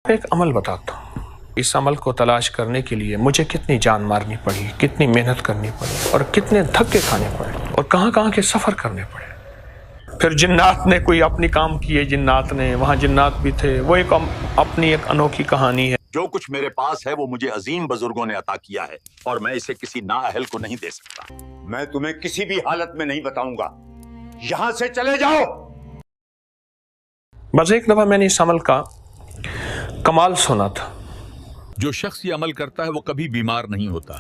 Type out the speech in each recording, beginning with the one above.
ایک عمل بتاتا ہوں، اس عمل کو تلاش کرنے کے لیے مجھے کتنی جان مارنی پڑی، کتنی محنت کرنی پڑی اور کتنے دھکے کھانے پڑے اور کہاں کہاں کے سفر کرنے پڑے۔ پھر جنات نے کوئی اپنی کام کیے، جنات نے وہاں جنات بھی تھے، وہ ایک اپنی ایک انوکھی کہانی ہے۔ جو کچھ میرے پاس ہے وہ مجھے عظیم بزرگوں نے عطا کیا ہے اور میں اسے کسی نااہل کو نہیں دے سکتا۔ میں تمہیں کسی بھی حالت میں نہیں بتاؤں گا، یہاں سے چلے جاؤ۔ بس ایک دفعہ میں نے اس عمل کا کمال سنا تھا۔ جو شخص یہ عمل کرتا ہے وہ کبھی بیمار نہیں ہوتا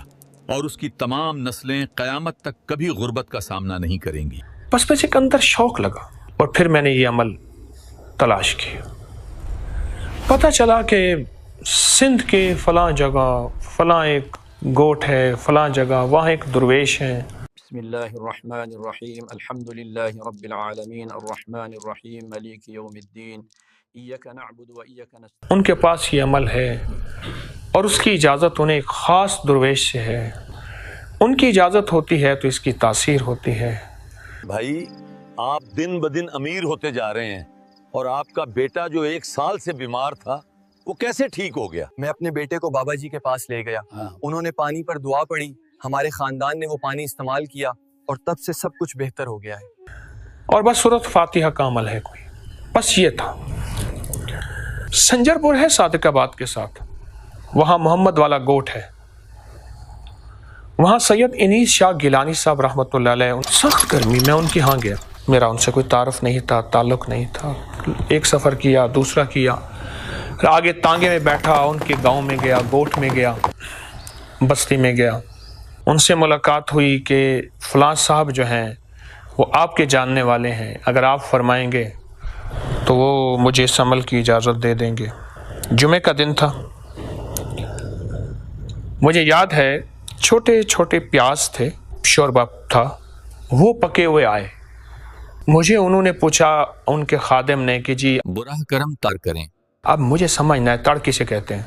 اور اس کی تمام نسلیں قیامت تک کبھی غربت کا سامنا نہیں کریں گی۔ بس مجھے ایک اندر شوق لگا اور پھر میں نے یہ عمل تلاش کیا۔ پتہ چلا کہ سندھ کے فلاں جگہ فلاں ایک گوٹ ہے، فلاں جگہ وہاں ایک درویش ہے۔ بسم اللہ الرحمن الرحیم، الحمد للہ رب العالمین، الرحمن الرحیم، مالک یوم الدین، ایاک نعبد و ایاک نستعین۔ ان کے پاس یہ عمل ہے اور اس کی اجازت انہیں ایک خاص درویش سے ہے۔ ان کی اجازت ہوتی ہے تو اس کی تاثیر ہوتی ہے۔ بھائی، آپ دن بدن امیر ہوتے جا رہے ہیں اور آپ کا بیٹا جو 1 سال سے بیمار تھا وہ کیسے ٹھیک ہو گیا؟ میں اپنے بیٹے کو بابا جی کے پاس لے گیا، انہوں نے پانی پر دعا پڑھی، ہمارے خاندان نے وہ پانی استعمال کیا اور تب سے سب کچھ بہتر ہو گیا ہے۔ اور بس سورۃ فاتحہ کا عمل ہے کوئی، بس یہ تھا۔ سنجر پور ہے صادق آباد کے ساتھ، وہاں محمد والا گوٹ ہے، وہاں سید انیس شاہ گیلانی صاحب رحمۃ اللہ علیہ، سخت گرمی میں ان کے ہاں گیا، میرا ان سے کوئی تعارف نہیں تھا، تعلق نہیں تھا۔ ایک سفر کیا، دوسرا کیا، پھر آگے تانگے میں بیٹھا، ان کے گاؤں میں گیا، گوٹ میں گیا، بستی میں گیا، ان سے ملاقات ہوئی کہ فلاں صاحب جو ہیں وہ آپ کے جاننے والے ہیں، اگر آپ فرمائیں گے تو وہ مجھے اس عمل کی اجازت دے دیں گے۔ جمعے کا دن تھا، مجھے یاد ہے چھوٹے چھوٹے پیاز تھے، شوربہ تھا، وہ پکے ہوئے آئے۔ مجھے انہوں نے پوچھا، ان کے خادم نے، کہ جی براہ کرم تر کریں۔ اب مجھے سمجھنا ہے تڑ کسے کہتے ہیں،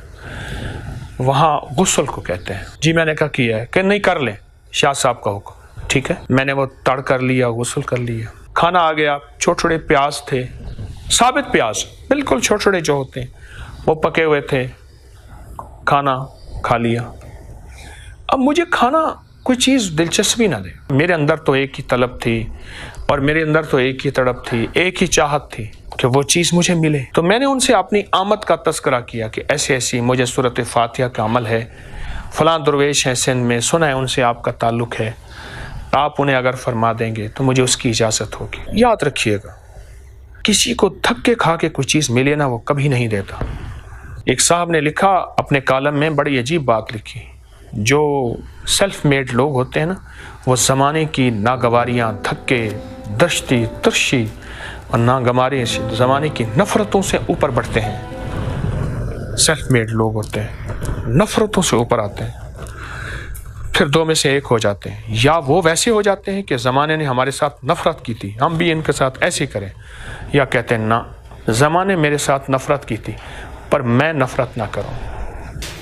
وہاں غسل کو کہتے ہیں۔ جی میں نے کہا کیا ہے، کہ نہیں کر لیں، شاہ صاحب کا حکم، ٹھیک ہے۔ میں نے وہ تڑ کر لیا، غسل کر لیا، کھانا آ گیا، چھوٹے چھوٹے پیاز تھے، ثابت پیاز، بالکل چھوٹے چھوٹے جو ہوتے ہیں، وہ پکے ہوئے تھے، کھانا کھا لیا۔ اب مجھے کھانا کوئی چیز دلچسپی نہ دے، میرے اندر تو ایک ہی طلب تھی اور میرے اندر تو ایک ہی تڑپ تھی، ایک ہی چاہت تھی کہ وہ چیز مجھے ملے۔ تو میں نے ان سے اپنی آمد کا تذکرہ کیا کہ ایسی ایسی مجھے سورۃ فاتحہ کا عمل ہے، فلاں درویش ہیں سندھ میں، سنا ہے ان سے آپ کا تعلق ہے، آپ انہیں اگر فرما دیں گے تو مجھے اس کی اجازت ہوگی۔ یاد رکھیے گا، کسی کو دھکے کھا کے کوئی چیز ملے نا، وہ کبھی نہیں دیتا۔ ایک صاحب نے لکھا اپنے کالم میں، بڑی عجیب بات لکھی، جو سیلف میڈ لوگ ہوتے ہیں نا، وہ زمانے کی ناگواریاں، دھکے، دشتی ترشی اور ناگواری زمانے کی نفرتوں سے اوپر بڑھتے ہیں۔ سیلف میڈ لوگ ہوتے ہیں، نفرتوں سے اوپر آتے ہیں، پھر دو میں سے ایک ہو جاتے ہیں، یا وہ ویسے ہو جاتے ہیں کہ زمانے نے ہمارے ساتھ نفرت کی تھی، ہم بھی ان کے ساتھ ایسے کریں، یا کہتے ہیں نہ، زمانے میرے ساتھ نفرت کی تھی پر میں نفرت نہ کروں۔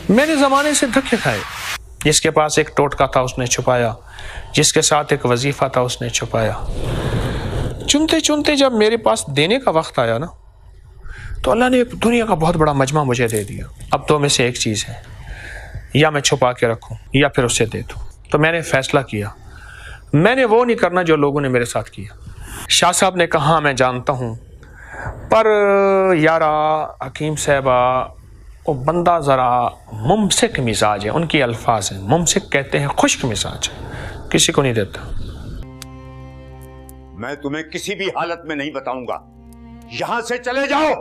میں نے زمانے سے دھکے کھائے، جس کے پاس ایک ٹوٹکا تھا اس نے چھپایا، جس کے ساتھ ایک وظیفہ تھا اس نے چھپایا۔ چنتے چنتے جب میرے پاس دینے کا وقت آیا نا، تو اللہ نے ایک دنیا کا بہت بڑا مجمع مجھے دے دیا۔ اب دو میں سے ایک چیز ہے، یا میں چھپا کے رکھوں یا پھر اسے دے دوں۔ تو میں نے فیصلہ کیا، میں نے وہ نہیں کرنا جو لوگوں نے میرے ساتھ کیا۔ شاہ صاحب نے کہا میں جانتا ہوں، پر یارا حکیم صاحبہ، وہ بندہ ذرا ممسک مزاج ہے، ان کی الفاظ ہیں، ممسک کہتے ہیں خشک مزاج، کسی کو نہیں دیتا۔ میں تمہیں کسی بھی حالت میں نہیں بتاؤں گا، یہاں سے چلے جاؤ۔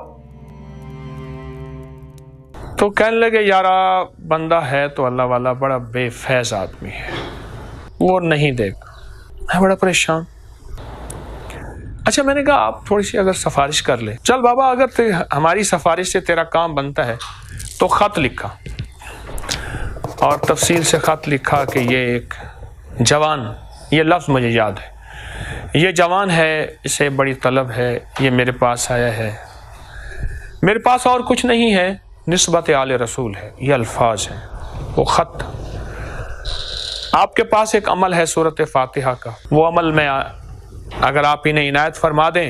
تو کہنے لگے یارا بندہ ہے تو اللہ والا بڑا بے فیض آدمی ہے، وہ نہیں دے گا۔ میں بڑا پریشان۔ اچھا میں نے کہا آپ تھوڑی سی اگر سفارش کر لے، چل بابا اگر ہماری سفارش سے تیرا کام بنتا ہے تو خط لکھا، اور تفصیل سے خط لکھا کہ یہ ایک جوان، یہ لفظ مجھے یاد ہے، یہ جوان ہے، اسے بڑی طلب ہے، یہ میرے پاس آیا ہے، میرے پاس اور کچھ نہیں ہے، نسبت آل رسول ہے، یہ الفاظ ہیں، وہ خط۔ آپ کے پاس ایک عمل ہے سورۃ فاتحہ کا، وہ عمل میں اگر آپ انہیں عنایت فرما دیں